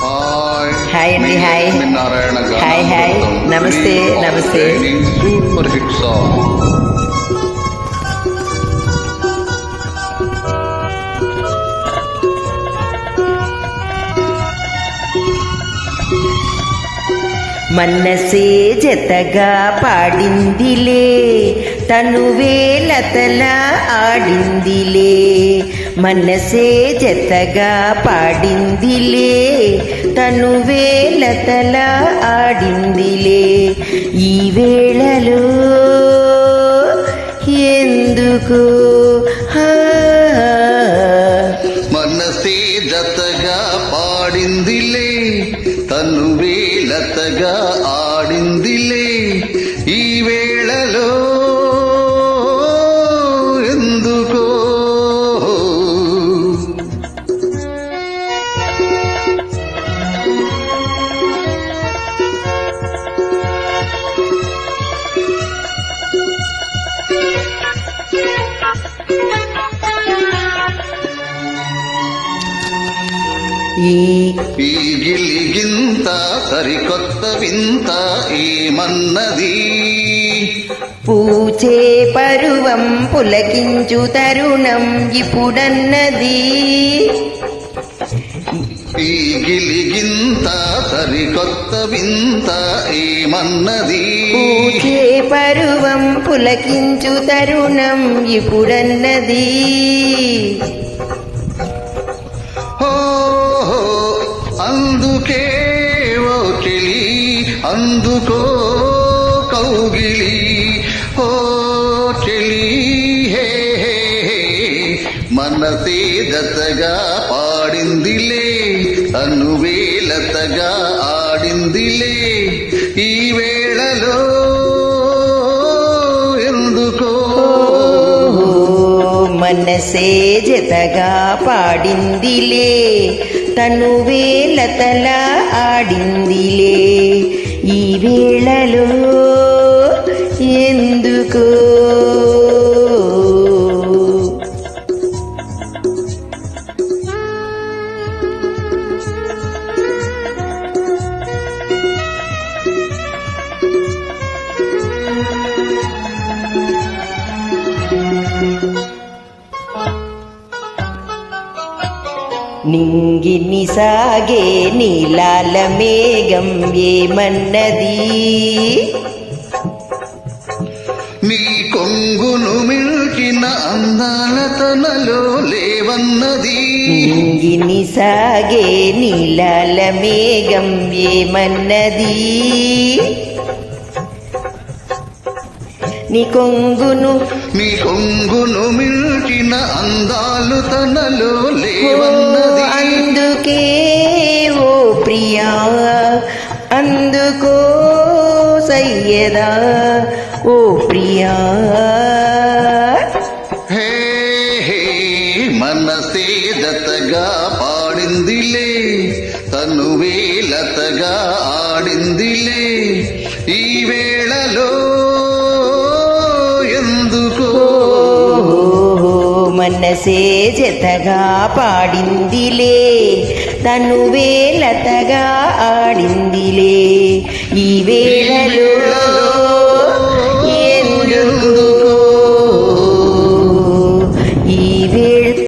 Hi అండి. Hi hi hi నమస్తే నమస్తే. మనసే జతగా పాడిందిలే, తనువే లతలా ఆడిందిలే. మనసే జతగా పాడిందిలే, తనువే లతలా ఆడిందిలే. ఈ వేళలో ఎందుకు మనసే జతగా పాడిందిలే, తనువే లతగా ఆడిందిలే. ఈ వేళలో ఎందుకో ఈ గిలిగింత సరికొత్త వింత ఏమన్నది. పూచే పరువం పులకించు తరుణం ఇప్పుడన్నది. ఈ గిలిగింత సరికొత్త వింత ఏమన్నది. పూచే పరువం పులకించు తరుణం ఇప్పుడన్నది. అందుకే ఓ చెలి అందుకో కౌగిలి. ఓ చెలి హే హే హే, మనసే జతగా పాడిందిలే, తనువే లతగా ఆడిందిలే. ఈ వేళలో ఎందుకో మనసే జతగా పాడిందిలే, తనువే లతలా ఆడిందిలే. ఈ వేళలో ఎందుకో నింగిని సాగే నీలాల మేఘం ఏమన్నది. నీ కొంగును మిల్కిన అందాల తనలో లేవన్నది. నింగిని సాగే నీలాల మేఘం ఏమన్నది. నీ కొంగును మిల్కిన అందాలు తనలో లేవన్నది. అందుకే ఓ ప్రియా అందుకో సయ్యదా ఓ ప్రియా. హే హే, మనసే జతగా పాడిందిలే, తనువే లతగా ఆడిందిలే. ఈ వేళలో ఎందుకో మనసే జతగా పాడిందిలే, తనువే లతగా ఆడిందిలే. ఈ వేళలో